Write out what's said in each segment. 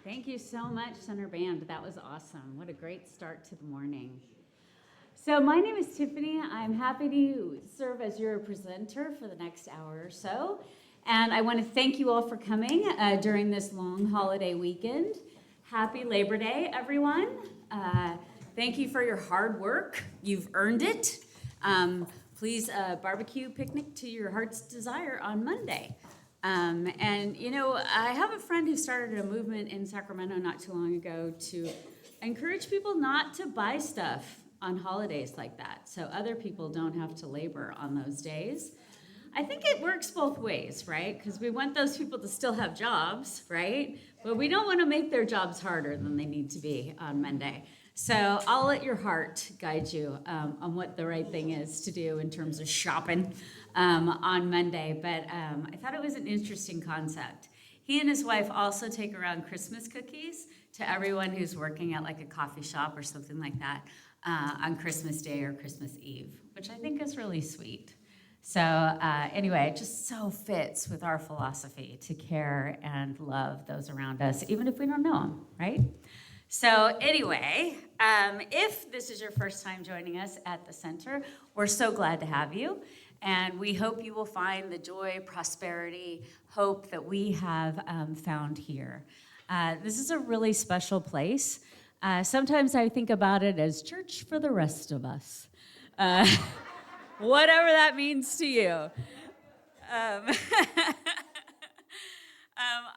Thank you so much, Center Band. That was awesome. What a great start to the morning. So my name is Tiffany. I'm happy to serve as your presenter for the next hour or so. And I want to thank you all for coming during this long holiday weekend. Happy Labor Day, everyone. Thank you for your hard work. You've earned it. Please barbecue picnic to your heart's desire on Monday. And you know, I have a friend who started a movement in Sacramento not too long ago to encourage people not to buy stuff on holidays like that, so other people don't have to labor on those days. I think it works both ways, right? Because we want those people to still have jobs, right? But we don't want to make their jobs harder than they need to be on Monday. So I'll let your heart guide you on what the right thing is to do in terms of shopping on Monday. But I thought it was an interesting concept. He and his wife also take around Christmas cookies to everyone who's working at like a coffee shop or something like that on Christmas Day or Christmas Eve, which I think is really sweet. So anyway, it just so fits with our philosophy to care and love those around us, even if we don't know them, right? So anyway, if this is your first time joining us at the center, we're so glad to have you. And we hope you will find the joy, prosperity, hope that we have found here. This is a really special place. Sometimes I think about it as church for the rest of us. Whatever that means to you.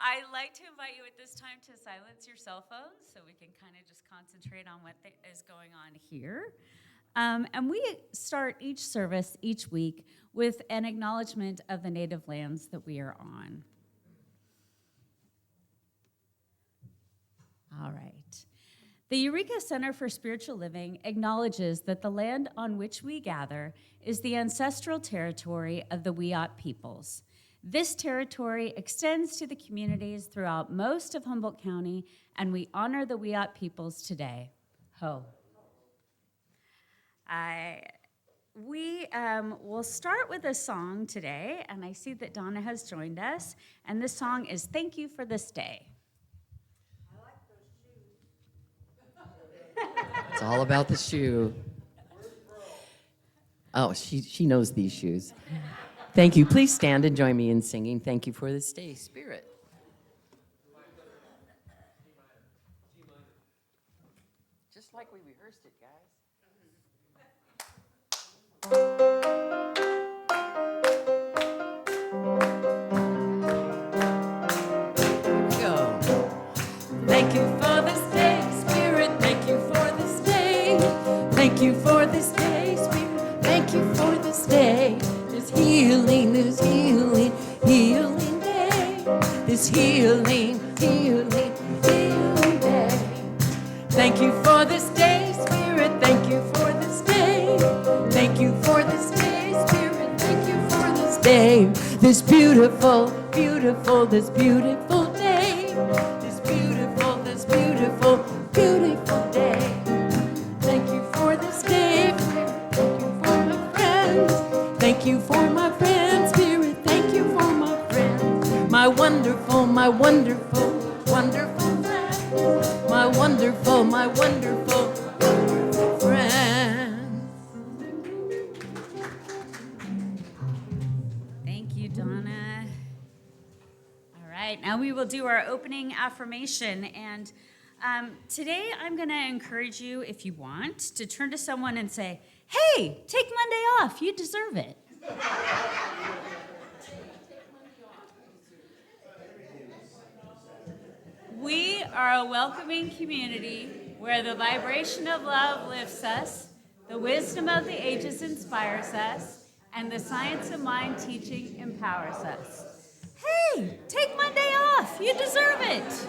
I'd like to invite you at this time to silence your cell phones so we can kind of just concentrate on what is going on here. And we start each service each week with an acknowledgement of the native lands that we are on. All right. The Eureka Center for Spiritual Living acknowledges that the land on which we gather is the ancestral territory of the Wiyot peoples. This territory extends to the communities throughout most of Humboldt County, and we honor the Wiyot peoples today. Ho. We will start with a song today, and I see that Donna has joined us, and this song is Thank You for This Day. It's all about the shoe. Oh, she knows these shoes. Thank you. Please stand and join me in singing Thank You for This Day, Spirit. Just like we rehearsed it, guys. Here we go. Thank you for this day, Spirit. Thank you for this day. Thank you for this day, Spirit. Thank you for this day. This healing day. This healing day. Thank you for this day, Spirit. Thank you for this day. Thank you for this day, Spirit. Thank you for this day. This beautiful day. This beautiful day. Thank you for this day. Thank you for my friends. Thank you for my friends, Spirit. Thank you for my friends. My wonderful friends. My wonderful friends. Thank you, Donna. All right, now we will do our opening affirmation. And today I'm going to encourage you, if you want, to turn to someone and say, hey, take Monday off. You deserve it. We are a welcoming community where the vibration of love lifts us, the wisdom of the ages inspires us, and the science of mind teaching empowers us. Hey, take Monday off. You deserve it.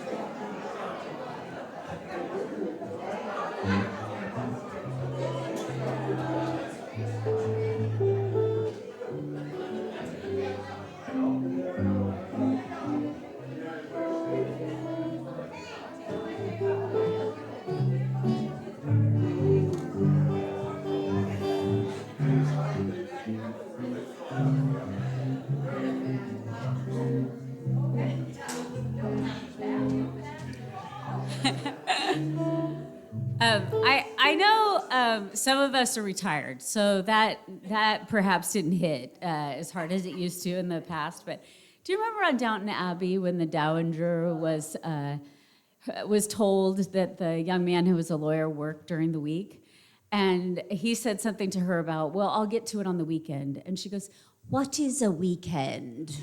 I know some of us are retired, so that perhaps didn't hit as hard as it used to in the past. But do you remember on Downton Abbey when the Dowager was told that the young man who was a lawyer worked during the week? And he said something to her about, well, I'll get to it on the weekend. And she goes, what is a weekend?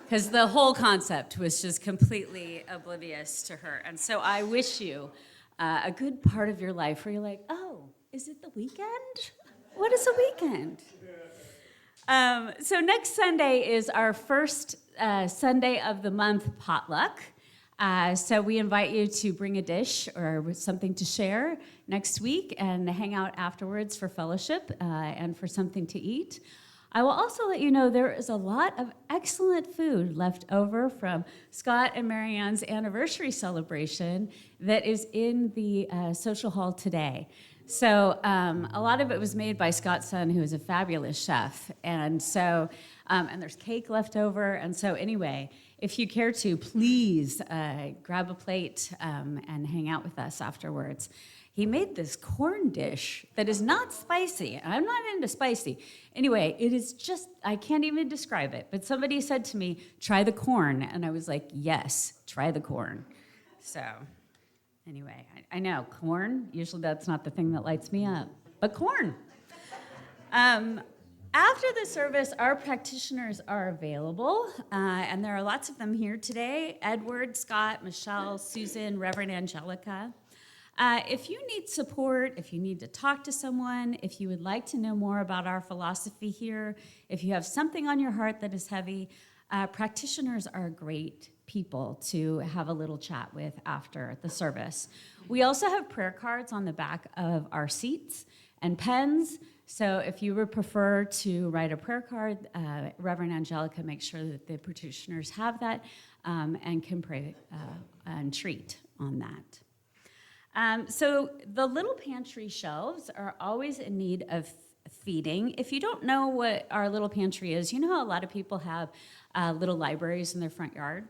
Because the whole concept was just completely oblivious to her. And so I wish you a good part of your life where you're like, oh, is it the weekend? What is a weekend? So next Sunday is our first Sunday of the month potluck. So we invite you to bring a dish or something to share next week and hang out afterwards for fellowship and for something to eat. I will also let you know there is a lot of excellent food left over from Scott and Marianne's anniversary celebration that is in the social hall today. So a lot of it was made by Scott's son, who is a fabulous chef. And so, and there's cake left over. And so anyway, if you care to, please grab a plate and hang out with us afterwards. He made this corn dish that is not spicy. I'm not into spicy. Anyway, it is just, I can't even describe it. But somebody said to me, try the corn. And I was like, yes, try the corn. So anyway, I know, corn, usually that's not the thing that lights me up. But corn. After the service, our practitioners are available, and there are lots of them here today. Edward, Scott, Michelle, Susan, Reverend Angelica. If you need support, if you need to talk to someone, if you would like to know more about our philosophy here, if you have something on your heart that is heavy, practitioners are great people to have a little chat with after the service. We also have prayer cards on the back of our seats and pens. So if you would prefer to write a prayer card, Reverend Angelica makes sure that the practitioners have that and can pray and treat on that. So the little pantry shelves are always in need of feeding. If you don't know what our little pantry is, you know how a lot of people have little libraries in their front yard?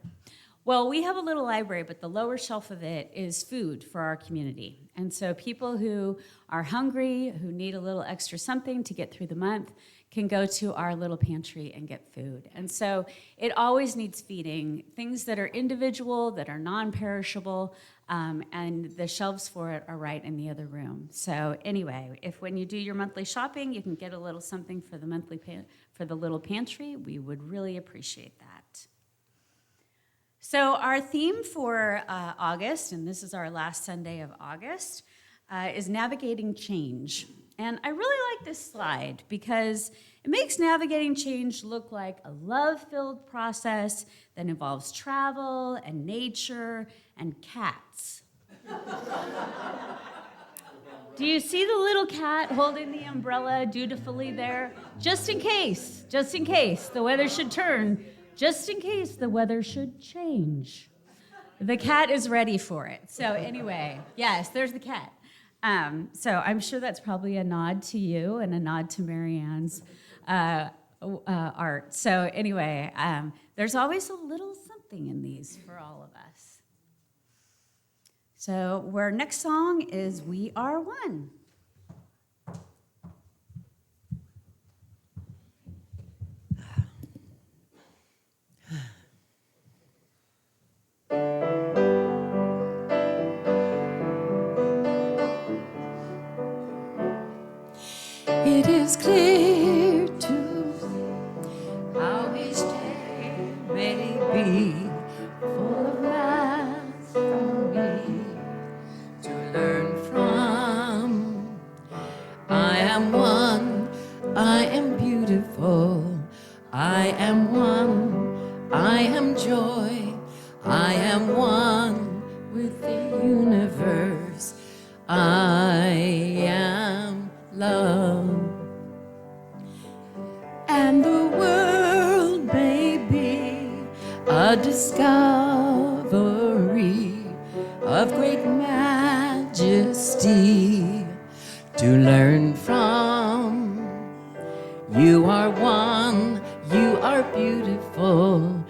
Well, we have a little library, but the lower shelf of it is food for our community. And so people who are hungry, who need a little extra something to get through the month, can go to our little pantry and get food. And so it always needs feeding, things that are individual, that are non-perishable, and the shelves for it are right in the other room. So anyway, if when you do your monthly shopping, you can get a little something for the for the little pantry, we would really appreciate that. So our theme for August, and this is our last Sunday of August, is navigating change. And I really like this slide because it makes navigating change look like a love-filled process that involves travel and nature and cats. Do you see the little cat holding the umbrella dutifully there? Just in case the weather should turn, just in case the weather should change. The cat is ready for it. So anyway, yes, there's the cat. So I'm sure that's probably a nod to you and a nod to Marianne's art. So anyway, there's always a little something in these for all of us. So our next song is We Are One. It is clear to see how each day may be full of wrath from me to learn from. I am one, I am beautiful, I am one, I am joy, I am one with the universe, I am love. And the world may be a discovery of great majesty to learn from. You are one, you are beautiful,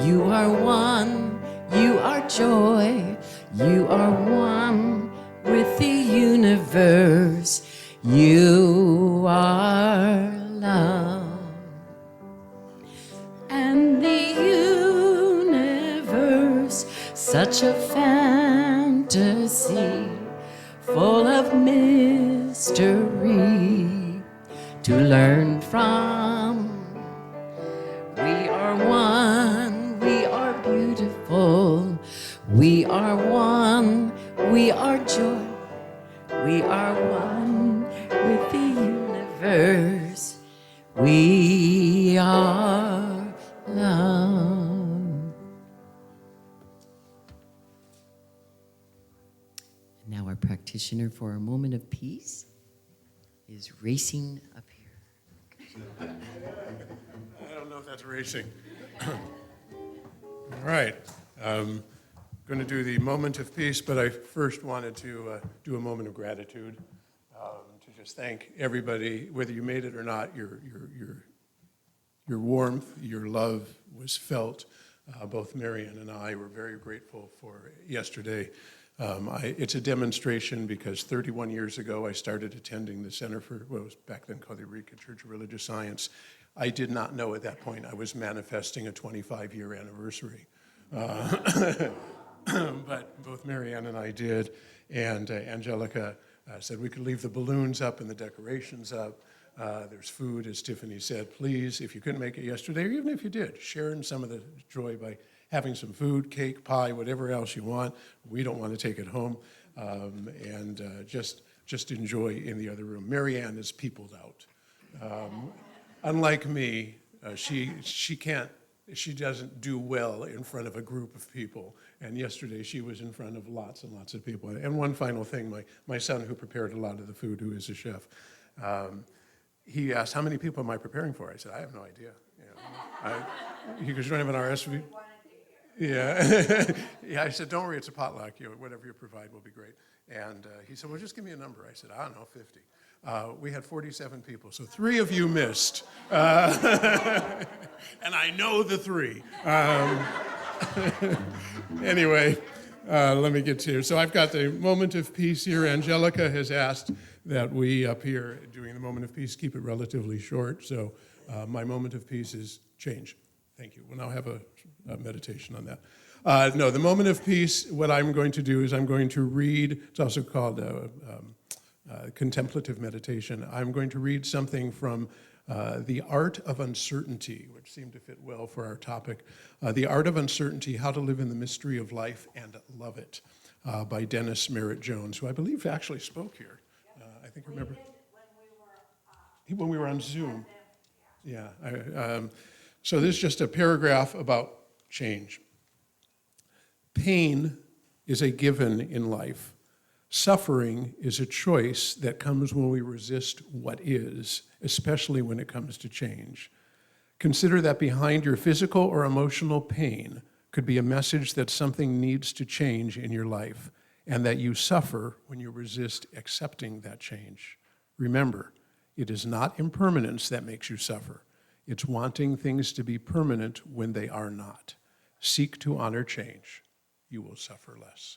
you are one, You are joy. You are one with the universe. You are love. And the universe, such a fantasy, full of mystery to learn from. We are one, we are beautiful, we are one, we are joy, we are one with the universe, we are love. Now our practitioner for a moment of peace is racing up here. I don't know if that's racing. All right. Going to do the moment of peace, but I first wanted to do a moment of gratitude to just thank everybody, whether you made it or not. Your warmth, your love was felt. Both Marianne and I were very grateful for yesterday. It's a demonstration because 31 years ago I started attending the Center for what was back then called the Eureka Church of Religious Science. I did not know at that point I was manifesting a 25-year anniversary. But both Marianne and I did, and Angelica said we could leave the balloons up and the decorations up. There's food, as Tiffany said. Please, if you couldn't make it yesterday, or even if you did, share in some of the joy by having some food, cake, pie, whatever else you want. We don't want to take it home, and just enjoy in the other room. Marianne is peopled out. Unlike me, she doesn't do well in front of a group of people. And yesterday she was in front of lots and lots of people. And one final thing, my son, who prepared a lot of the food, who is a chef, he asked, "How many people am I preparing for?" I said, "I have no idea." He goes, "You don't have an RScP?" Yeah. Yeah, I said, "Don't worry, it's a potluck. Whatever you provide will be great." And he said, "Well, just give me a number." I said, "I don't know, 50. We had 47 people, so 3 of you missed. And I know the 3. Anyway, let me get to you. So I've got the moment of peace here. Angelica has asked that we up here, doing the moment of peace, keep it relatively short. So my moment of peace is change. Thank you. We'll now have a meditation on that. No, the moment of peace, what I'm going to do is I'm going to read, it's also called contemplative meditation. I'm going to read something from The Art of Uncertainty, which seemed to fit well for our topic. The Art of Uncertainty, How to Live in the Mystery of Life and Love It, by Dennis Merritt Jones, who I believe actually spoke here. I think I remember. When we were on Zoom. Yeah. So this is just a paragraph about change. Pain is a given in life. Suffering is a choice that comes when we resist what is, especially when it comes to change. Consider that behind your physical or emotional pain could be a message that something needs to change in your life, and that you suffer when you resist accepting that change. Remember, it is not impermanence that makes you suffer. It's wanting things to be permanent when they are not. Seek to honor change. You will suffer less.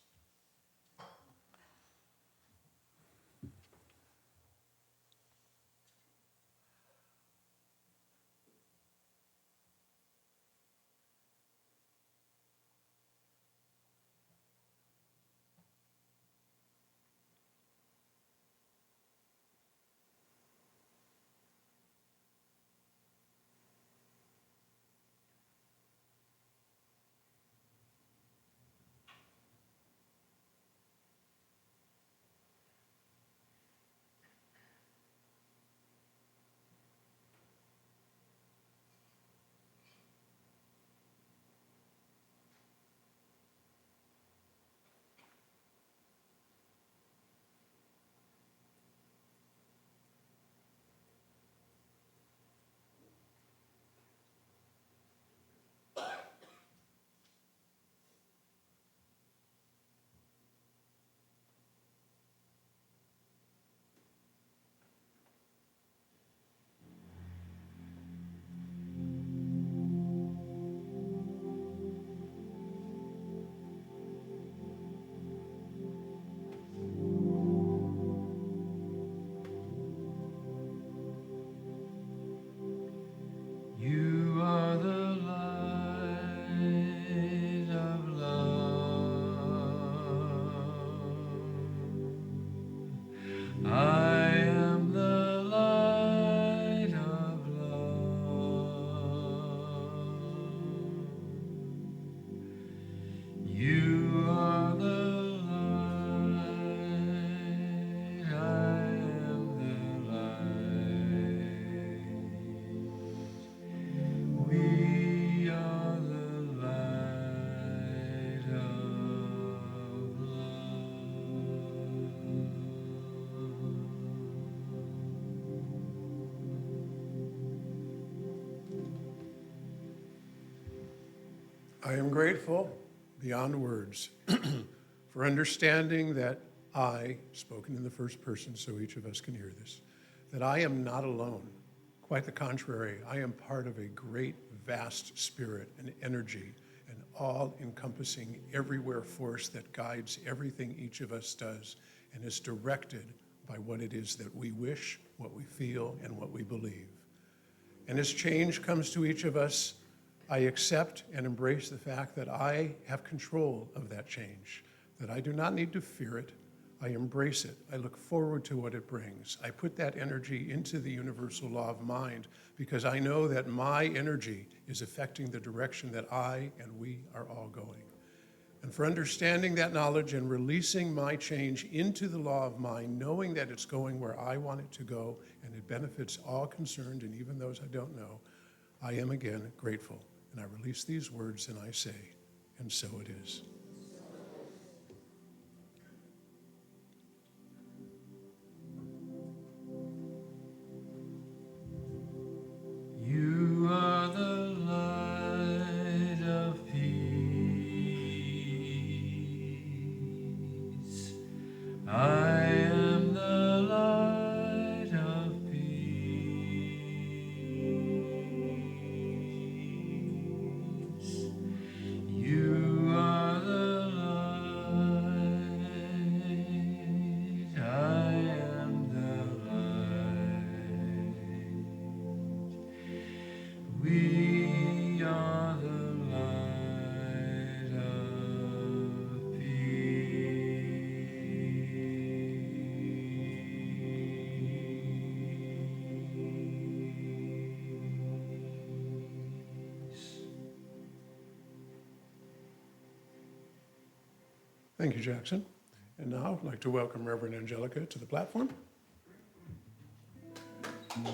I am grateful beyond words for understanding that I, spoken in the first person so each of us can hear this, that I am not alone. Quite the contrary, I am part of a great, vast spirit and energy, an all-encompassing, everywhere force that guides everything each of us does and is directed by what it is that we wish, what we feel, and what we believe. And as change comes to each of us, I accept and embrace the fact that I have control of that change, that I do not need to fear it. I embrace it. I look forward to what it brings. I put that energy into the universal law of mind because I know that my energy is affecting the direction that I and we are all going. And for understanding that knowledge and releasing my change into the law of mind, knowing that it's going where I want it to go and it benefits all concerned and even those I don't know, I am again grateful. And I release these words and I say, and so it is. You are the light of peace. I am the light of peace. You are the light. I am the light. We are the light of peace. Thank you, Jackson. And now I'd like to welcome Reverend Angelica to the platform. Thank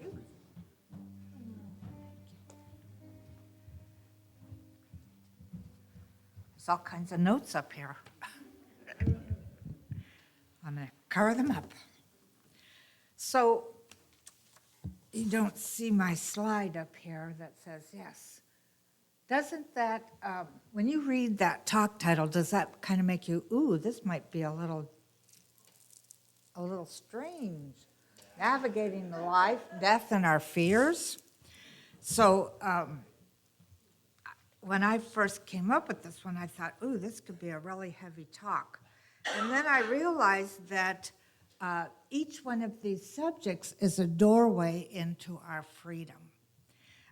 you. There's all kinds of notes up here. I'm going to cover them up. So you don't see my slide up here that says yes. Doesn't that, when you read that talk title, does that kind of make you, ooh, this might be a little strange? Navigating the life, death, and our fears. So when I first came up with this one, I thought, ooh, this could be a really heavy talk. And then I realized that each one of these subjects is a doorway into our freedom.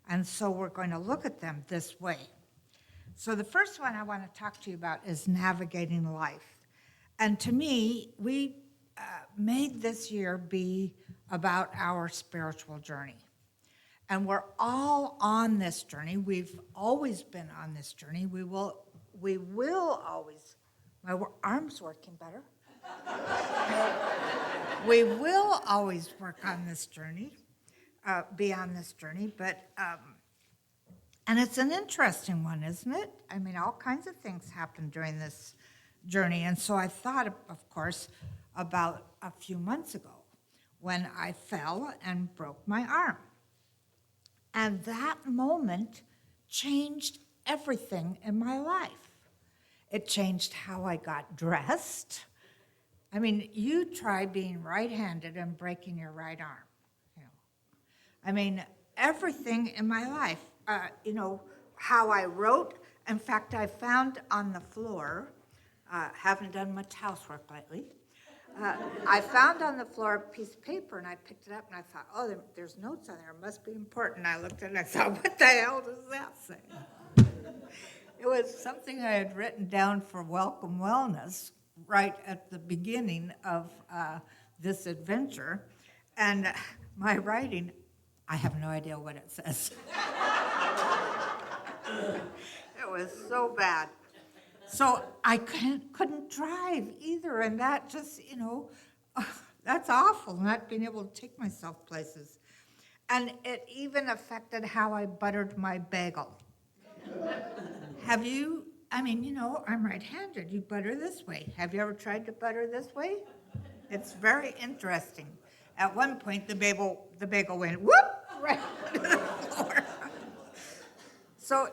And so we're going to look at them this way. So the first one I want to talk to you about is navigating life. And to me, we made this year be about our spiritual journey. And we're all on this journey. We've always been on this journey. We will always, my arm's working better. We will always work on this journey, be on this journey, but, and it's an interesting one, isn't it? I mean, all kinds of things happen during this journey. And so I thought, of course, about a few months ago when I fell and broke my arm. And that moment changed everything in my life. It changed how I got dressed. I mean, you try being right-handed and breaking your right arm. You know, I mean, everything in my life. How I wrote. In fact, I found on the floor. Haven't done much housework lately. I found on the floor a piece of paper, and I picked it up, and I thought, oh, there's notes on there. It must be important. I looked at it, and I thought, what the hell does that say? It was something I had written down for Welcome Wellness right at the beginning of this adventure. And my writing, I have no idea what it says. It was so bad. So I couldn't drive either, and that just, that's awful, not being able to take myself places. And it even affected how I buttered my bagel. Have you, I'm right-handed, you butter this way. Have you ever tried to butter this way? It's very interesting. At one point, the bagel went whoop, right onto the floor. So,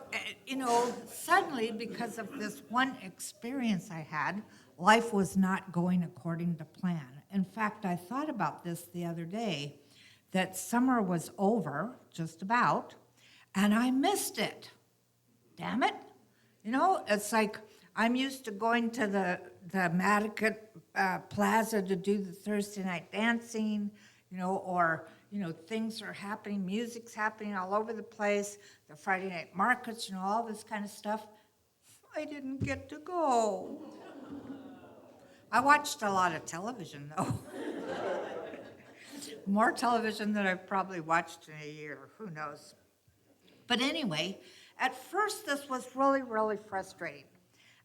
suddenly, because of this one experience I had, life was not going according to plan. In fact, I thought about this the other day, that summer was over, just about, and I missed it. Damn it. It's like I'm used to going to the Madicat Plaza to do the Thursday night dancing, or things are happening, music's happening all over the place, the Friday night markets, all this kind of stuff. I didn't get to go. I watched a lot of television, though. More television than I've probably watched in a year, who knows. But anyway, at first this was really, really frustrating.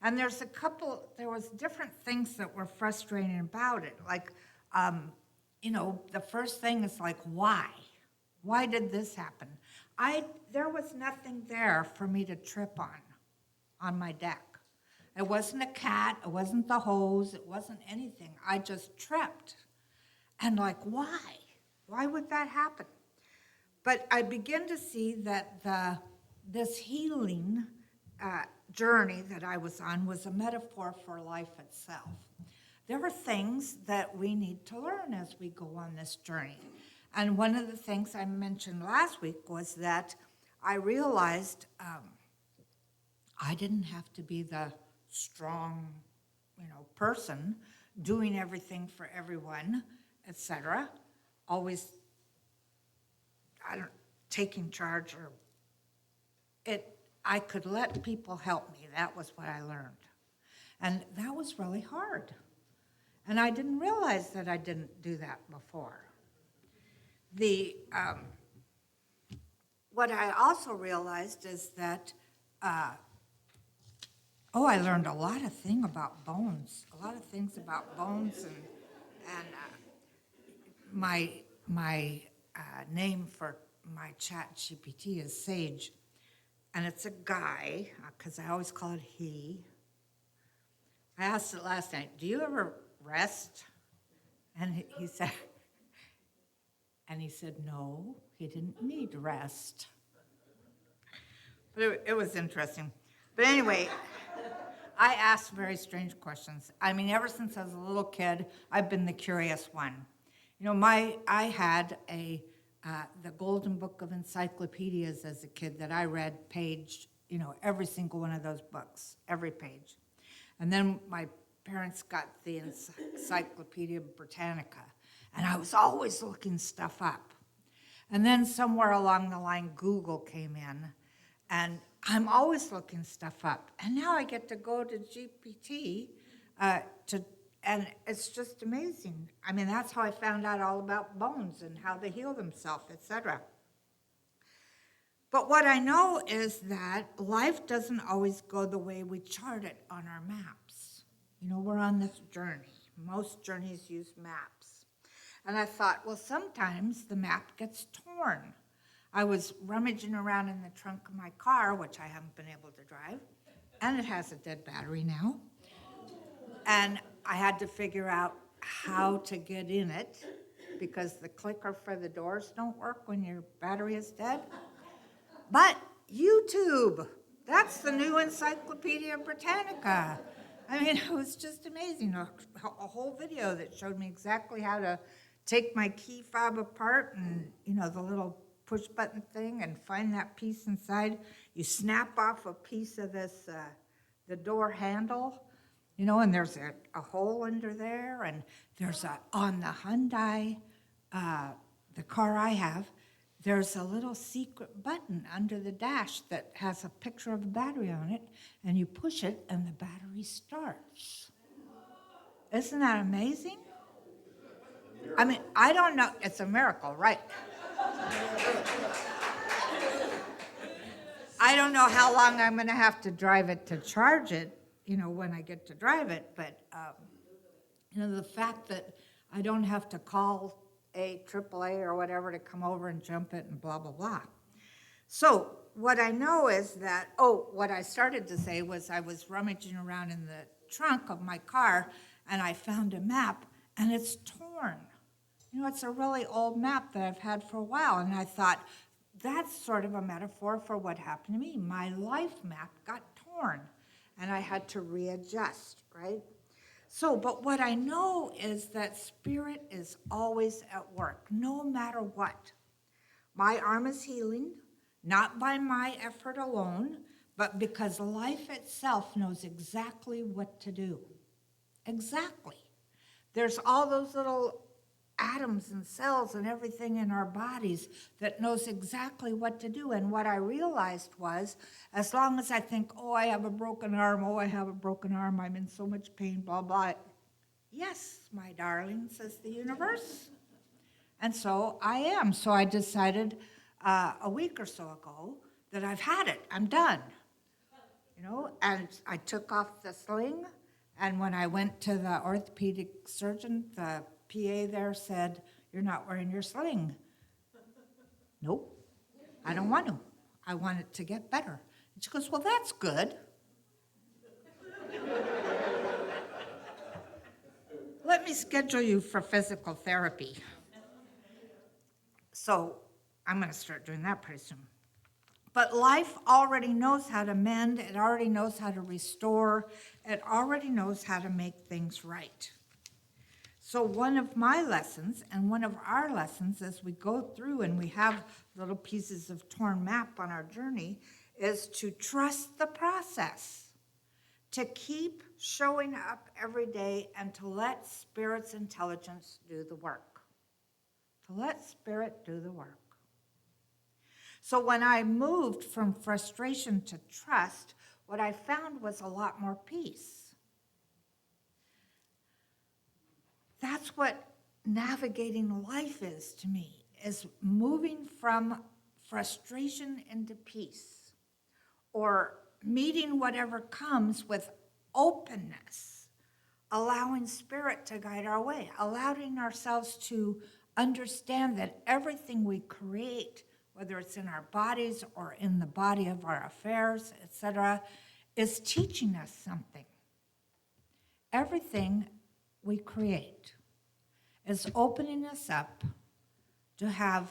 And there was different things that were frustrating about it. Like, the first thing is like, why? Why did this happen? There was nothing there for me to trip on my deck. It wasn't a cat, it wasn't the hose, it wasn't anything. I just tripped. And like, why? Why would that happen? But I begin to see that this healing journey that I was on was a metaphor for life itself. There are things that we need to learn as we go on this journey. And one of the things I mentioned last week was that I realized I didn't have to be the strong, person doing everything for everyone, etc. Always, taking charge I could let people help me. That was what I learned. And that was really hard. And I didn't realize that I didn't do that before. What I also realized is that, I learned a lot of things about bones, and my name for my chat GPT is Sage, and it's a guy, because I always call it he. I asked it last night, do you ever rest? And he said, no, he didn't need rest. But it was interesting. But anyway, I asked very strange questions. Ever since I was a little kid, I've been the curious one. I had the Golden Book of Encyclopedias as a kid that I read page, every single one of those books, every page. And then my parents got the Encyclopedia Britannica, and I was always looking stuff up. And then somewhere along the line, Google came in, and I'm always looking stuff up. And now I get to go to GPT and it's just amazing. That's how I found out all about bones and how they heal themselves, etc. But what I know is that life doesn't always go the way we chart it on our maps. We're on this journey. Most journeys use maps. And I thought, well, sometimes the map gets torn. I was rummaging around in the trunk of my car, which I haven't been able to drive, and it has a dead battery now. And I had to figure out how to get in it because the clicker for the doors don't work when your battery is dead. But YouTube, that's the new Encyclopedia Britannica. It was just amazing. A whole video that showed me exactly how to take my key fob apart and, the little push button thing and find that piece inside. You snap off a piece of this, the door handle, and there's a hole under there, and there's on the Hyundai, the car I have, there's a little secret button under the dash that has a picture of a battery on it, and you push it and the battery starts. Isn't that amazing? I don't know, it's a miracle, right? I don't know how long I'm gonna have to drive it to charge it, when I get to drive it, but, the fact that I don't have to call a AAA or whatever to come over and jump it and blah, blah, blah. So what I know is that, what I started to say was I was rummaging around in the trunk of my car and I found a map and it's torn. it's a really old map that I've had for a while. And I thought, that's sort of a metaphor for what happened to me. My life map got torn, and I had to readjust, right? So, but what I know is that Spirit is always at work, no matter what. My arm is healing, not by my effort alone, but because life itself knows exactly what to do. Exactly. There's all those little atoms and cells and everything in our bodies that knows exactly what to do. And what I realized was, as long as I think, oh, I have a broken arm, I'm in so much pain, blah, blah. Yes, my darling, says the universe. And so I am. So I decided a week or so ago that I've had it. I'm done. And I took off the sling. And when I went to the orthopedic surgeon, the PA there said, "You're not wearing your sling." Nope, I don't want to. I want it to get better. And she goes, "Well, that's good. Let me schedule you for physical therapy." So I'm going to start doing that pretty soon. But life already knows how to mend. It already knows how to restore. It already knows how to make things right. So one of my lessons and one of our lessons as we go through and we have little pieces of torn map on our journey is to trust the process, to keep showing up every day and to let Spirit's intelligence do the work. To let Spirit do the work. So when I moved from frustration to trust, what I found was a lot more peace. That's what navigating life is to me, is moving from frustration into peace, or meeting whatever comes with openness, allowing Spirit to guide our way, allowing ourselves to understand that everything we create, whether it's in our bodies or in the body of our affairs, etc., is teaching us something. Everything we create is opening us up to have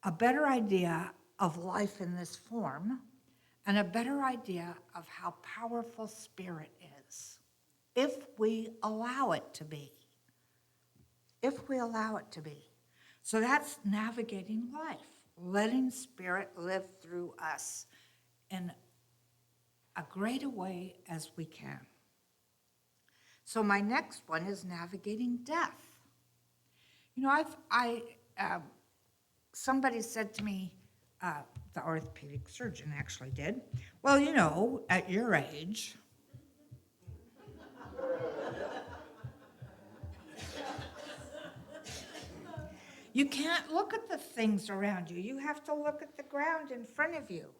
a better idea of life in this form and a better idea of how powerful Spirit is, if we allow it to be. If we allow it to be. So that's navigating life, letting Spirit live through us in a greater way as we can. So my next one is navigating death. Somebody said to me, the orthopedic surgeon actually did, "Well, at your age," you can't look at the things around you. You have to look at the ground in front of you.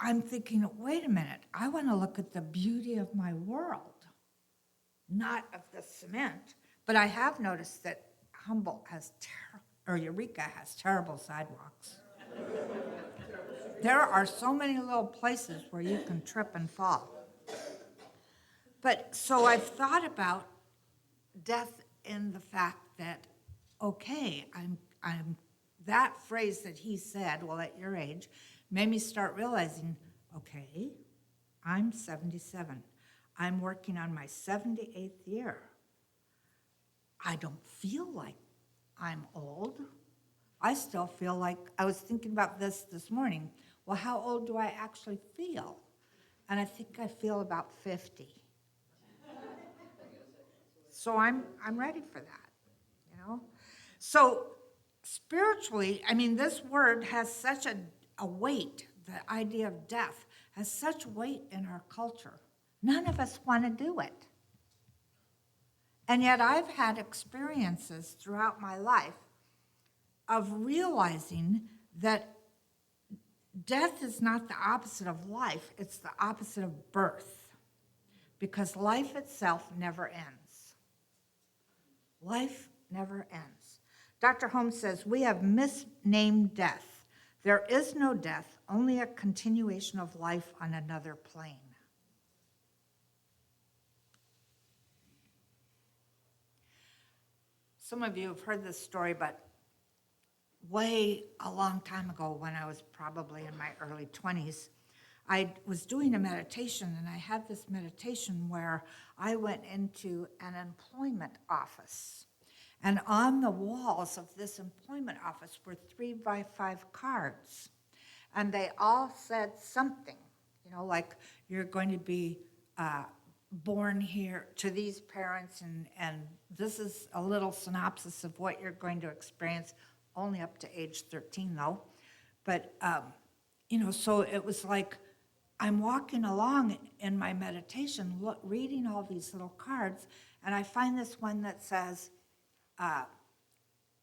I'm thinking, wait a minute, I want to look at the beauty of my world, not of the cement. But I have noticed that Eureka has terrible sidewalks. There are so many little places where you can trip and fall. But so I've thought about death in the fact that, okay, I'm that phrase that he said, at your age, made me start realizing, okay, I'm 77. I'm working on my 78th year. I don't feel like I'm old. I still feel like, I was thinking about this morning. Well, how old do I actually feel? And I think I feel about 50. So I'm ready for that, So spiritually, this word has such a weight. The idea of death has such weight in our culture. None of us want to do it. And yet I've had experiences throughout my life of realizing that death is not the opposite of life, it's the opposite of birth. Because life itself never ends. Life never ends. Dr. Holmes says, we have misnamed death. There is no death, only a continuation of life on another plane. some of you have heard this story, but way a long time ago, when I was probably in my early 20s, I was doing a meditation, and I had this meditation where I went into an employment office. And on the walls of this employment office were 3x5 cards. And they all said something, like you're going to be born here to these parents, and this is a little synopsis of what you're going to experience, only up to age 13 though. But, so it was like I'm walking along in my meditation, reading all these little cards, and I find this one that says,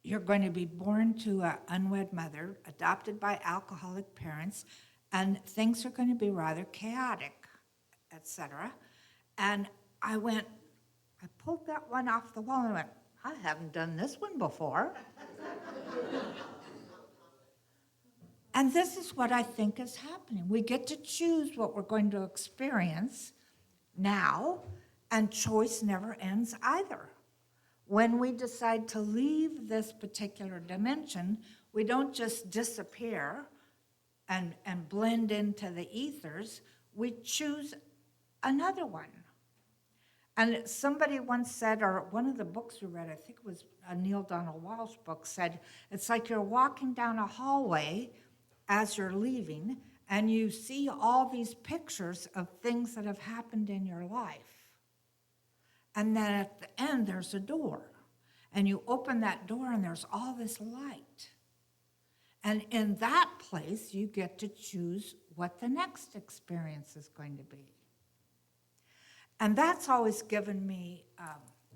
you're going to be born to an unwed mother, adopted by alcoholic parents, and things are going to be rather chaotic, etc. And I pulled that one off the wall and I went, I haven't done this one before. And this is what I think is happening. We get to choose what we're going to experience now, and choice never ends either. When we decide to leave this particular dimension, we don't just disappear and blend into the ethers, we choose another one. And somebody once said, or one of the books we read, I think it was a Neil Donald Walsh book, said, it's like you're walking down a hallway as you're leaving, and you see all these pictures of things that have happened in your life. And then at the end, there's a door. And you open that door, and there's all this light. And in that place, you get to choose what the next experience is going to be. And that's always given me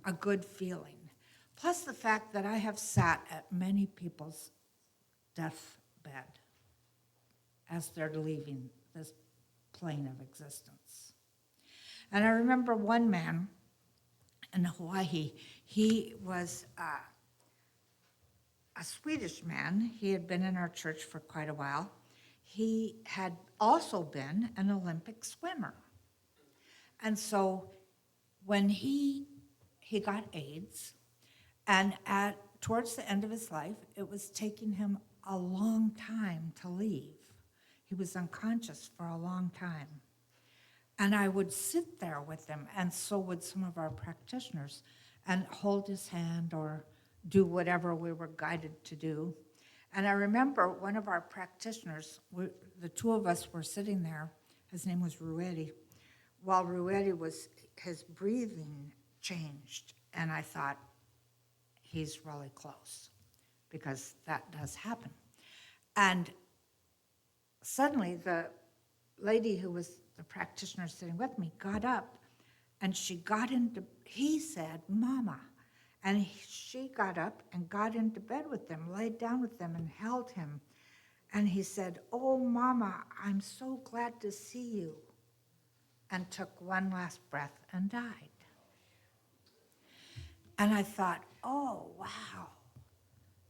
a good feeling. Plus the fact that I have sat at many people's deathbed as they're leaving this plane of existence. And I remember one man in Hawaii, he was a Swedish man. He had been in our church for quite a while. He had also been an Olympic swimmer. And so when he got AIDS, and towards the end of his life, it was taking him a long time to leave. He was unconscious for a long time. And I would sit there with him, and so would some of our practitioners, and hold his hand or do whatever we were guided to do. And I remember one of our practitioners, the two of us were sitting there, his name was Ruedi. While Ruedi his breathing changed, and I thought, he's really close, because that does happen. And suddenly the lady who was the practitioner sitting with me got up, and he said, Mama. And she got up and got into bed with them, laid down with them and held him. And he said, oh, Mama, I'm so glad to see you. And took one last breath and died. And I thought, oh, wow,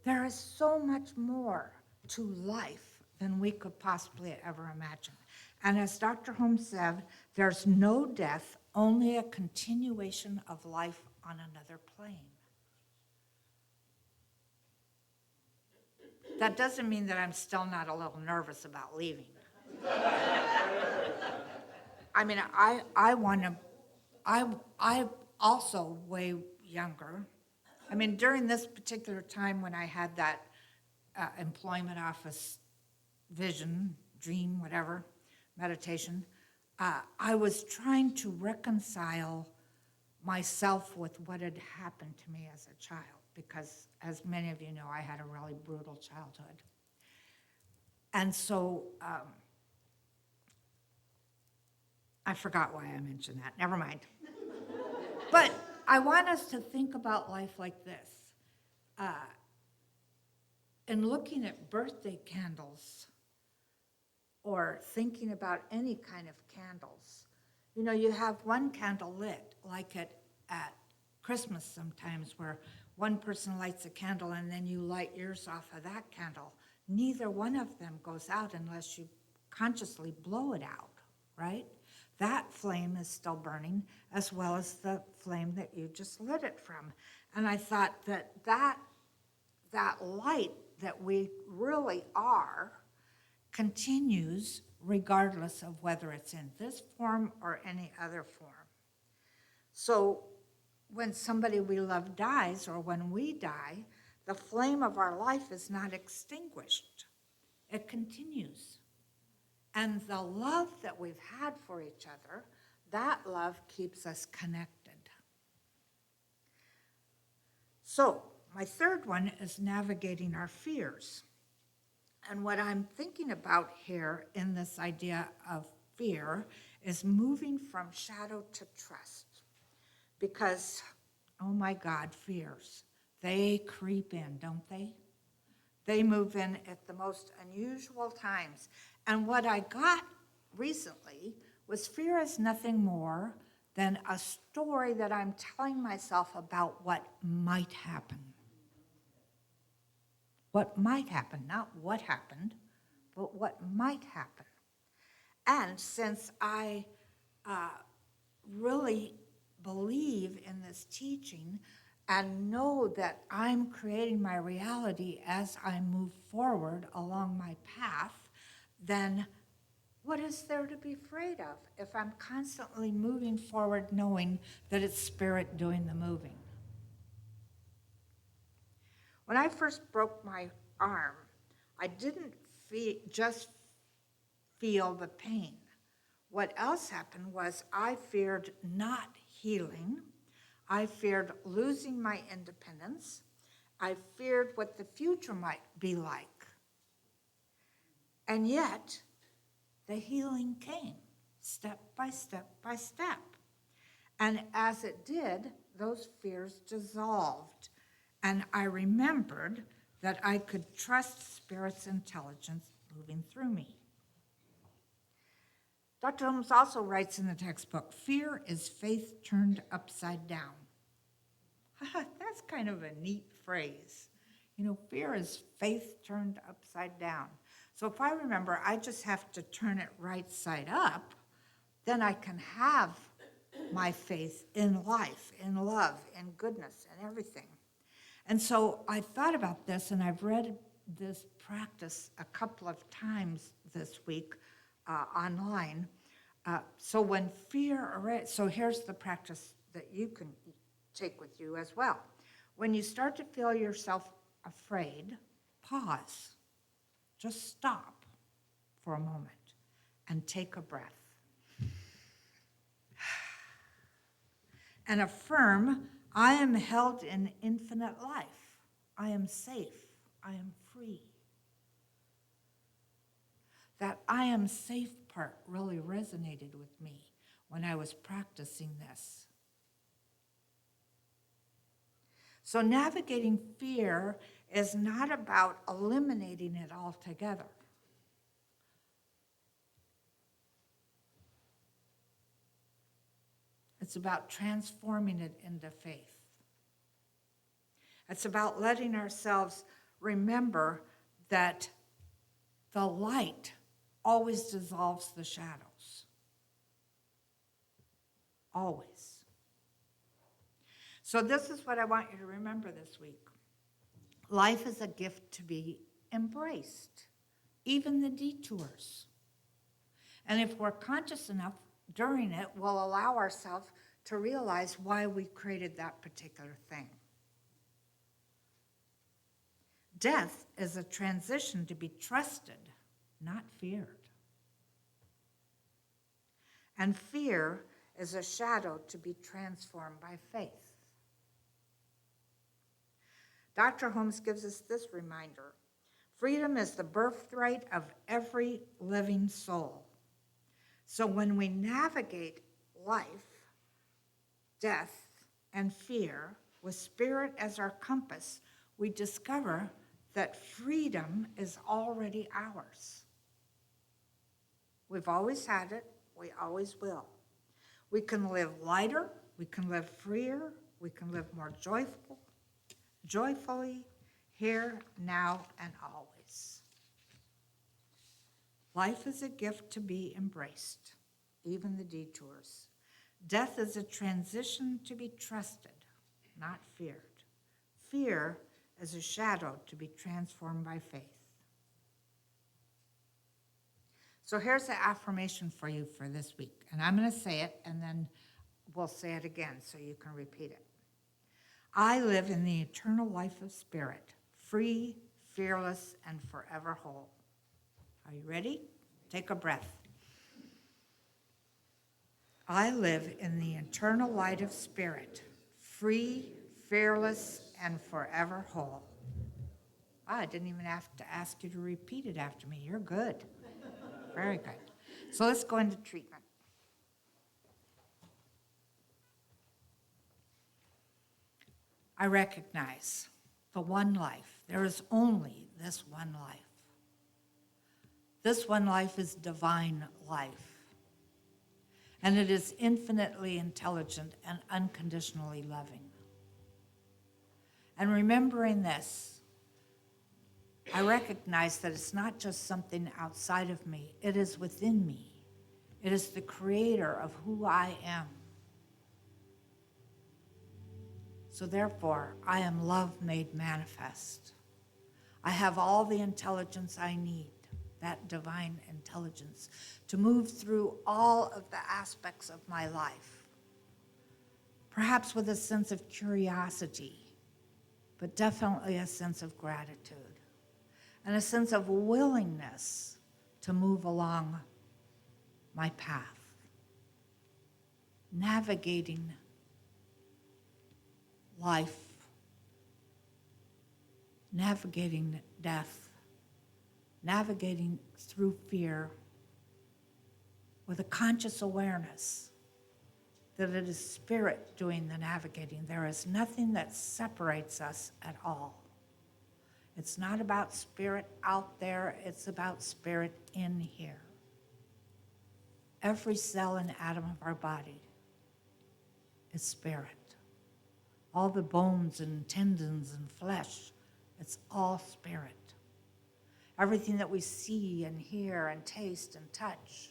there is so much more to life than we could possibly ever imagine. And as Dr. Holmes said, there's no death, only a continuation of life on another plane. That doesn't mean that I'm still not a little nervous about leaving. I mean, I also way younger. I mean, during this particular time when I had that employment office vision, dream, whatever, meditation, I was trying to reconcile myself with what had happened to me as a child, because as many of you know, I had a really brutal childhood. And so, I forgot why I mentioned that. Never mind. But I want us to think about life like this. In looking at birthday candles or thinking about any kind of candles, you have one candle lit, like at Christmas sometimes, where one person lights a candle and then you light yours off of that candle. Neither one of them goes out unless you consciously blow it out, right? That flame is still burning, as well as the flame that you just lit it from. And I thought that light that we really are continues regardless of whether it's in this form or any other form. So when somebody we love dies or when we die, the flame of our life is not extinguished. It continues. And the love that we've had for each other, that love keeps us connected. So my third one is navigating our fears. And what I'm thinking about here in this idea of fear is moving from shadow to trust. Because, oh my God, fears, they creep in, don't they? They move in at the most unusual times. And what I got recently was fear is nothing more than a story that I'm telling myself about what might happen. What might happen, not what happened, but what might happen. And since I really believe in this teaching and know that I'm creating my reality as I move forward along my path, then what is there to be afraid of if I'm constantly moving forward knowing that it's Spirit doing the moving? When I first broke my arm, I didn't just feel the pain. What else happened was I feared not healing. I feared losing my independence. I feared what the future might be like. And yet, the healing came step by step by step. And as it did, those fears dissolved. And I remembered that I could trust Spirit's intelligence moving through me. Dr. Holmes also writes in the textbook, fear is faith turned upside down. That's kind of a neat phrase. You know, fear is faith turned upside down. So if I remember, I just have to turn it right side up, then I can have my faith in life, in love, in goodness, and everything. And so I thought about this, and I've read this practice a couple of times this week online. So here's the practice that you can take with you as well. When you start to feel yourself afraid, pause. Just stop for a moment and take a breath. And affirm, I am held in infinite life. I am safe. I am free. That I am safe part really resonated with me when I was practicing this. So navigating fear is not about eliminating it altogether. It's about transforming it into faith. It's about letting ourselves remember that the light always dissolves the shadows. Always. So this is what I want you to remember this week. Life is a gift to be embraced, even the detours. And if we're conscious enough during it, we'll allow ourselves to realize why we created that particular thing. Death is a transition to be trusted, not feared. And fear is a shadow to be transformed by faith. Dr. Holmes gives us this reminder. Freedom is the birthright of every living soul. So when we navigate life, death, and fear with Spirit as our compass, we discover that freedom is already ours. We've always had it, we always will. We can live lighter, we can live freer, we can live more joyfully, here, now, and always. Life is a gift to be embraced, even the detours. Death is a transition to be trusted, not feared. fear as a shadow to be transformed by faith. So here's the affirmation for you for this week. And I'm going to say it, and then we'll say it again so you can repeat it. I live in the eternal life of spirit, free, fearless, and forever whole. Are you ready? Take a breath. I live in the eternal light of spirit, free, fearless, and forever whole. I didn't even have to ask you to repeat it after me. You're good. Very good. So let's go into treatment. I recognize the one life. There is only this one life. This one life is divine life. And it is infinitely intelligent and unconditionally loving. And remembering this, I recognize that it's not just something outside of me, it is within me. It is the creator of who I am. So therefore, I am love made manifest. I have all the intelligence I need, that divine intelligence, to move through all of the aspects of my life. Perhaps with a sense of curiosity, but definitely a sense of gratitude and a sense of willingness to move along my path, navigating life, navigating death, navigating through fear with a conscious awareness that it is spirit doing the navigating. There is nothing that separates us at all. It's not about spirit out there, it's about spirit in here. Every cell and atom of our body is spirit. All the bones and tendons and flesh, it's all spirit. Everything that we see and hear and taste and touch,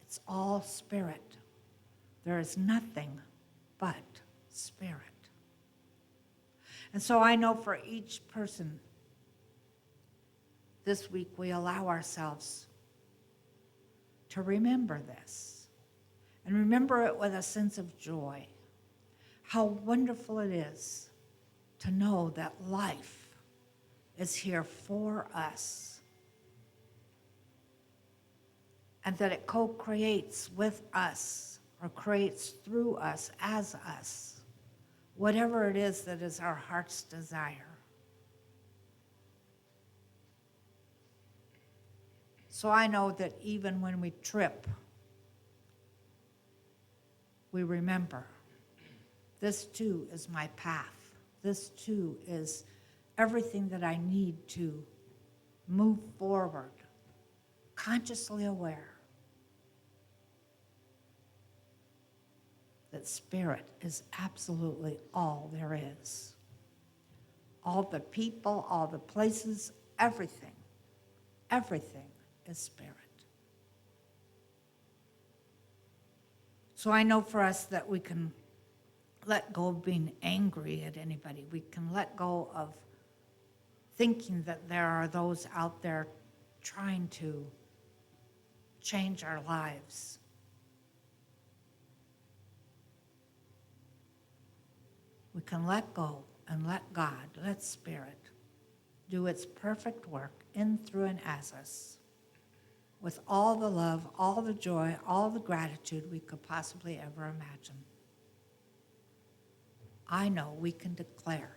it's all spirit. There is nothing but spirit. And so I know for each person this week we allow ourselves to remember this and remember it with a sense of joy. How wonderful it is to know that life is here for us and that it co-creates with us or creates through us as us, whatever it is that is our heart's desire. So I know that even when we trip, we remember this too is my path. This too is everything that I need to move forward, consciously aware that spirit is absolutely all there is. All the people, all the places, everything is spirit. So I know for us that we can let go of being angry at anybody. We can let go of thinking that there are those out there trying to change our lives. We can let go and let God, let Spirit, do its perfect work in, through, and as us with all the love, all the joy, all the gratitude we could possibly ever imagine. I know we can declare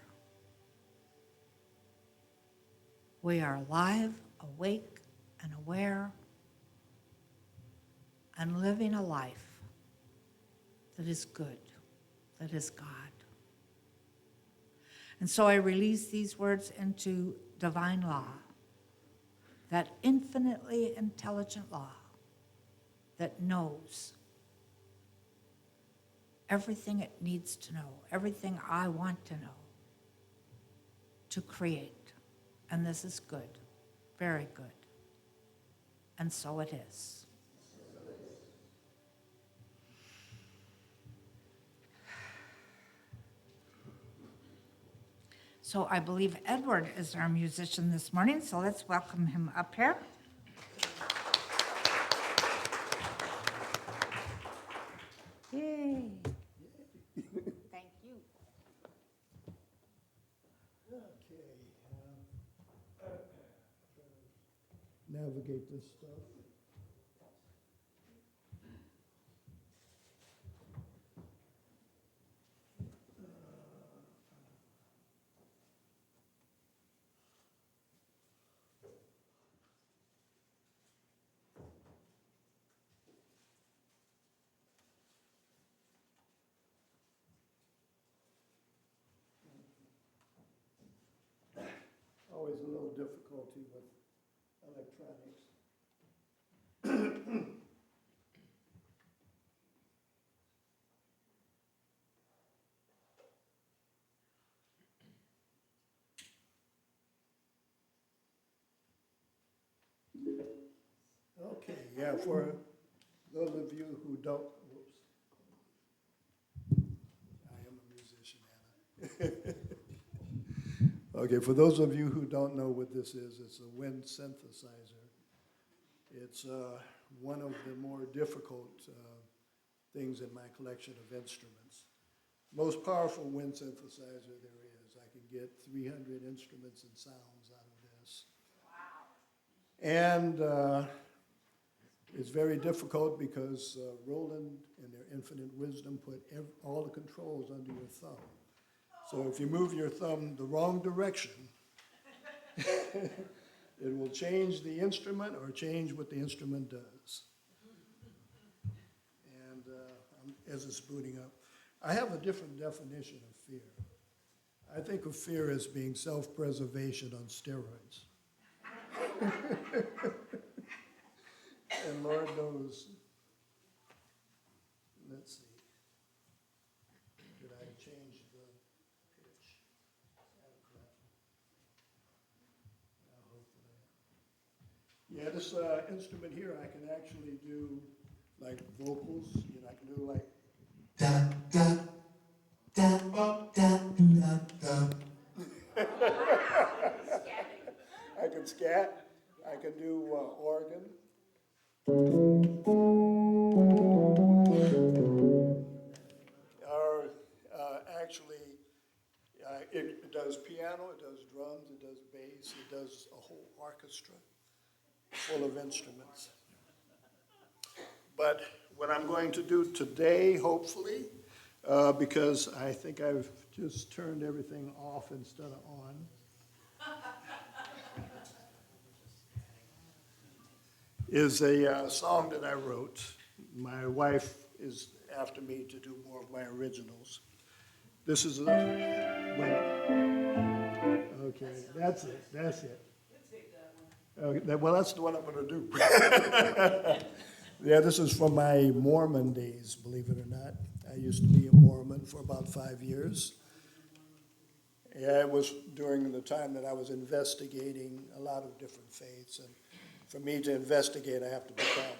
we are alive, awake, and aware, and living a life that is good, that is God. And so I release these words into divine law, that infinitely intelligent law that knows everything it needs to know, everything I want to know, to create. And this is good, very good. And so it is. So I believe Edward is our musician this morning, so let's welcome him up here. Yay. Thank you. Navigate this stuff. Always a little difficulty with electronics. Okay, yeah, for those of you who don't, whoops. I am a musician, Anna. Okay, for those of you who don't know what this is, it's a wind synthesizer. It's one of the more difficult things in my collection of instruments. Most powerful wind synthesizer there is. I can get 300 instruments and sounds out of this. Wow. And it's very difficult because Roland, in their infinite wisdom, put all the controls under your thumb. So if you move your thumb the wrong direction, it will change the instrument or change what the instrument does. And as it's booting up, I have a different definition of fear. I think of fear as being self-preservation on steroids. And Lord knows, let's see, did I change the pitch? Yeah, this instrument here, I can actually do like vocals, you know, I can do like. I can scat, I can do organ. Or actually, it does piano, it does drums, it does bass, it does a whole orchestra full of instruments. But what I'm going to do today, hopefully, because I think I've just turned everything off instead of on, is a song that I wrote. My wife is after me to do more of my originals. This is okay, that's it. Okay, well, that's the one I'm going to do. Yeah, this is from my Mormon days, believe it or not. I used to be a Mormon for about 5 years. Yeah, it was during the time that I was investigating a lot of different faiths, and for me to investigate, I have to become.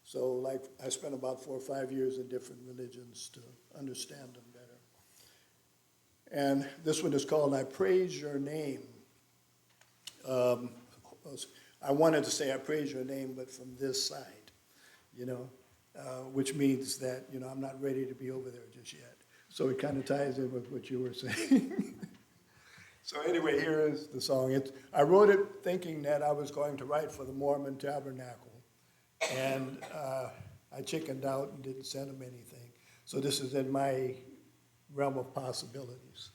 So, like, I spent about 4 or 5 years in different religions to understand them better. And this one is called "I Praise Your Name." I wanted to say "I praise your name," but from this side, you know, which means that, you know, I'm not ready to be over there just yet. So it kind of ties in with what you were saying. So anyway, here is the song. I wrote it thinking that I was going to write for the Mormon Tabernacle, and I chickened out and didn't send them anything. So this is in my realm of possibilities.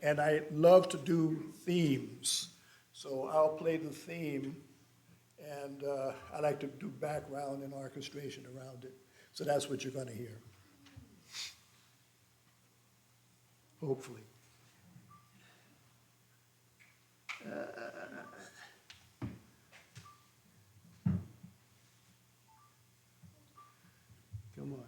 And I love to do themes. So I'll play the theme, and I like to do background and orchestration around it. So that's what you're going to hear. Hopefully. Come on.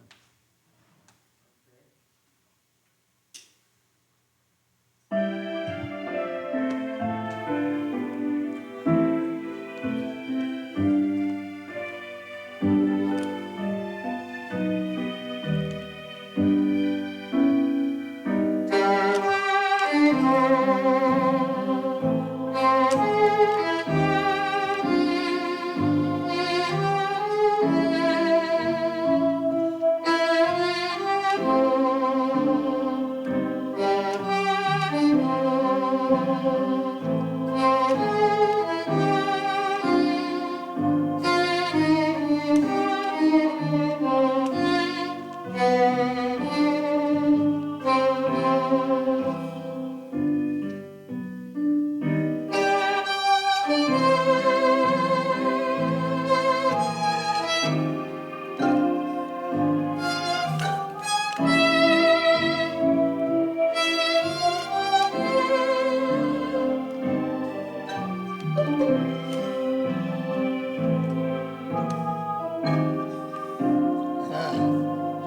That's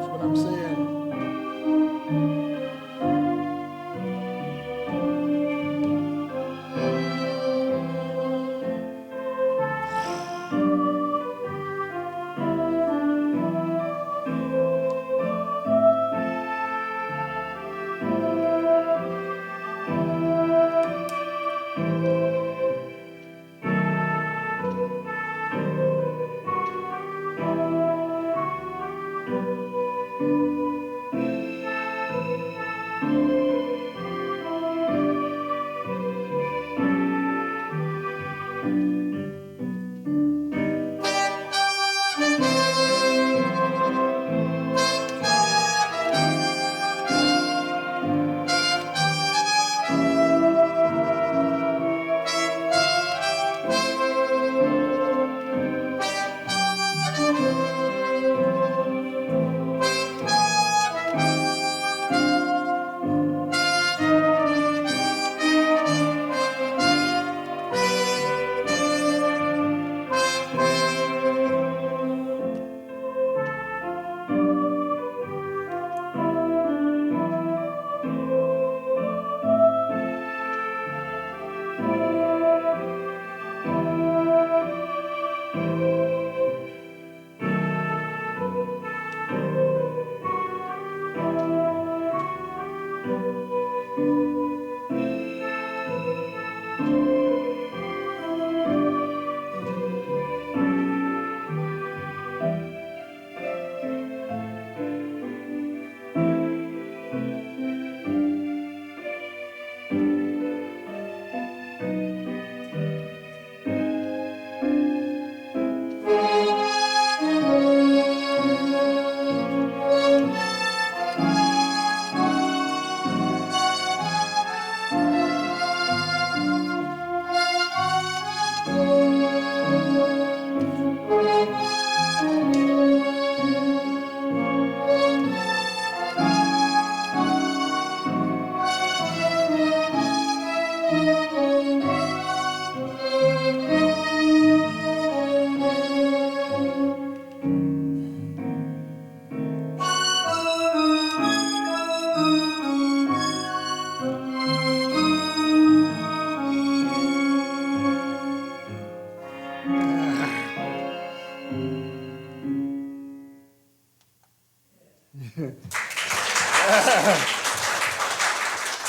what I'm saying.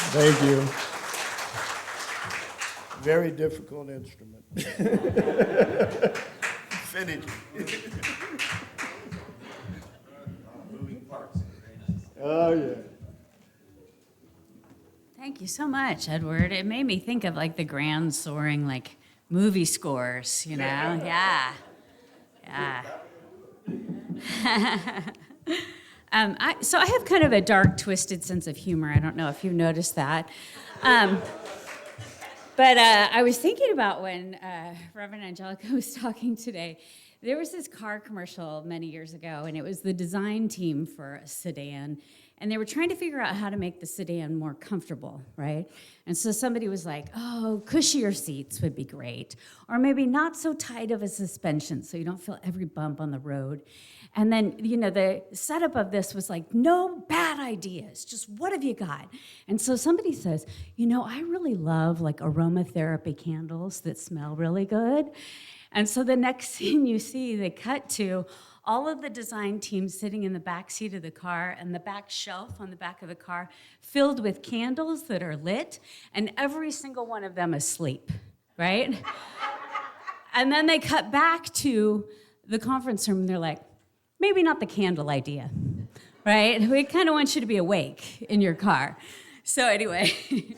Thank you. Very difficult instrument. Finicky. Oh, yeah. Thank you so much, Edward. It made me think of like the grand soaring like movie scores, you know? Yeah. Yeah. So I have kind of a dark, twisted sense of humor. I don't know if you noticed that. But I was thinking about when Reverend Angelica was talking today. There was this car commercial many years ago, and it was the design team for a sedan. And they were trying to figure out how to make the sedan more comfortable, right? And so somebody was like, oh, cushier seats would be great. Or maybe not so tight of a suspension so you don't feel every bump on the road. And then, you know, the setup of this was like, no bad ideas, just what have you got? And so somebody says, you know, I really love like aromatherapy candles that smell really good. And so the next scene you see, they cut to all of the design team sitting in the back seat of the car and the back shelf on the back of the car filled with candles that are lit, and every single one of them asleep, right? And then they cut back to the conference room, and they're like, maybe not the candle idea, right? We kind of want you to be awake in your car. So anyway,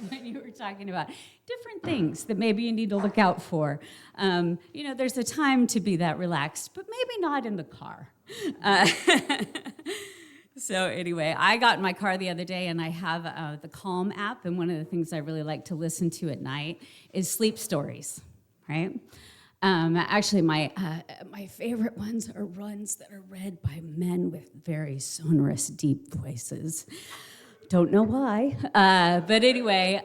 when you were talking about different things that maybe you need to look out for, you know, there's a time to be that relaxed, but maybe not in the car. So anyway, I got in my car the other day, and I have the Calm app, and one of the things I really like to listen to at night is sleep stories, right? Actually, my favorite ones are ones that are read by men with very sonorous, deep voices. Don't know why. But anyway,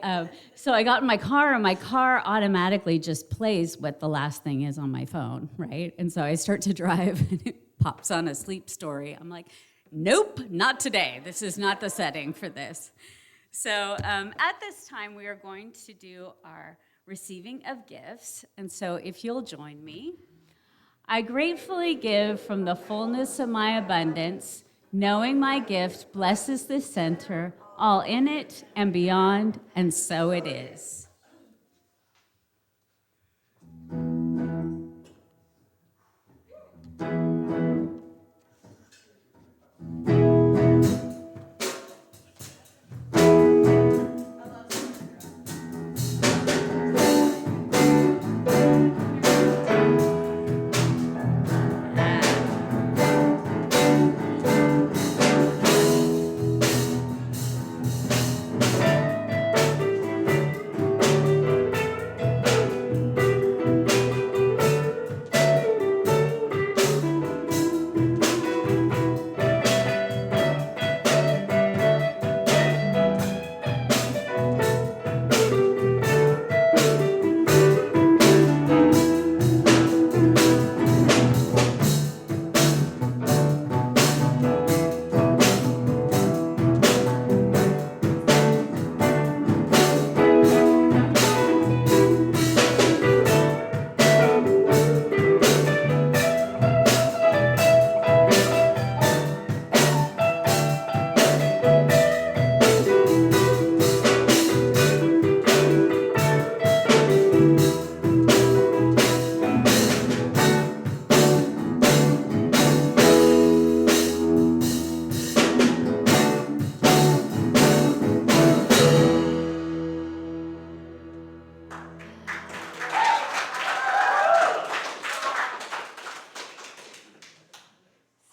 so I got in my car, and my car automatically just plays what the last thing is on my phone, right? And so I start to drive, and it pops on a sleep story. I'm like, nope, not today. This is not the setting for this. So at this time, we are going to do our receiving of gifts. And so if you'll join me. I gratefully give from the fullness of my abundance, knowing my gift blesses this center, all in it and beyond, and so it is.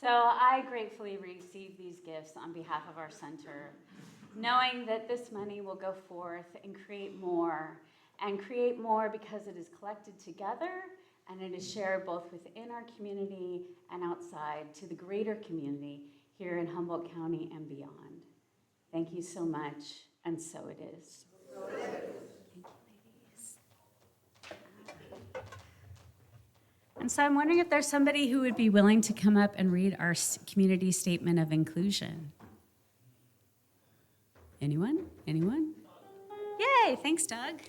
So I gratefully receive these gifts on behalf of our center, knowing that this money will go forth and create more because it is collected together and it is shared both within our community and outside to the greater community here in Humboldt County and beyond. Thank you so much, and so it is. Thank you, ladies. And so I'm wondering if there's somebody who would be willing to come up and read our community statement of inclusion. Anyone? Anyone? Yay, thanks, Doug.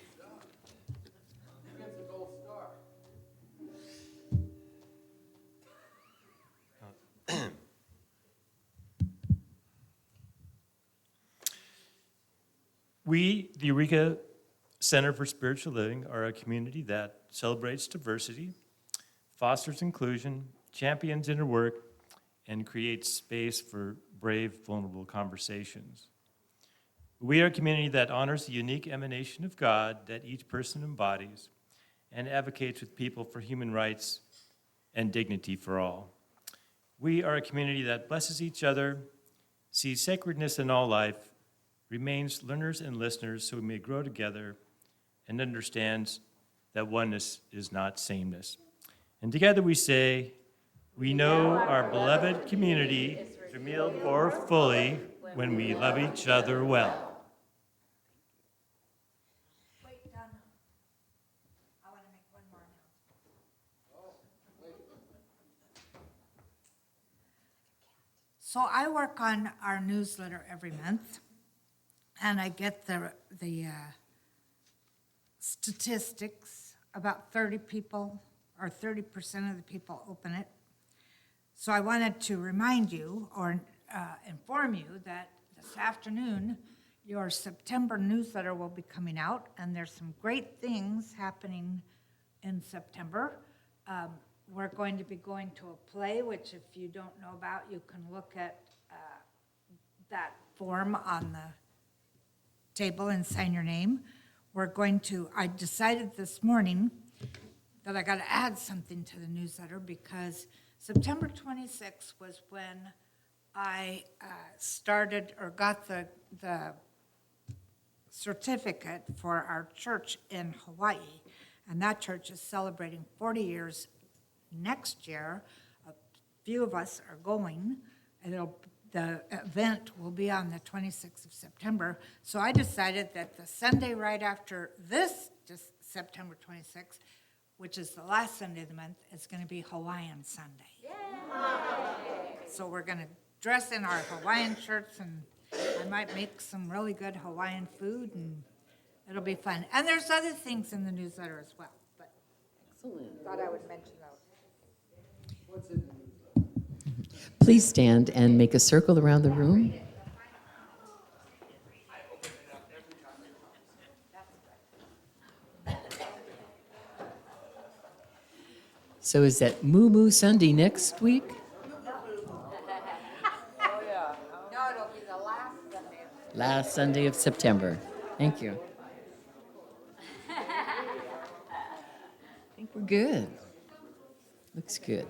We, the Eureka Center for Spiritual Living, are a community that celebrates diversity, fosters inclusion, champions inner work, and creates space for brave, vulnerable conversations. We are a community that honors the unique emanation of God that each person embodies and advocates with people for human rights and dignity for all. We are a community that blesses each other, sees sacredness in all life, remains learners and listeners so we may grow together, and understands that oneness is not sameness. And together we say, we know our beloved community is revealed more fully when we love each other well. Wait, Donna. I want to make one more announcement. So I work on our newsletter every month, and I get the statistics. About 30 people, or 30% of the people open it. So I wanted to remind you, or inform you, that this afternoon, your September newsletter will be coming out, and there's some great things happening in September. We're going to be going to a play, which if you don't know about, you can look at that form on the table and sign your name. I decided this morning that I got to add something to the newsletter because September 26th was when I started or got the certificate for our church in Hawaii. And that church is celebrating 40 years next year. A few of us are going, and it'll the event will be on the 26th of September. So I decided that the Sunday right after this, just September 26th, which is the last Sunday of the month, is going to be Hawaiian Sunday. So we're going to dress in our Hawaiian shirts, and I might make some really good Hawaiian food, and it'll be fun. And there's other things in the newsletter as well, but thought I would mention those. Please stand and make a circle around the room. So is that Moo Moo Sunday next week? No, it'll be the last Sunday. Last Sunday of September. Thank you. I think we're good. Looks good.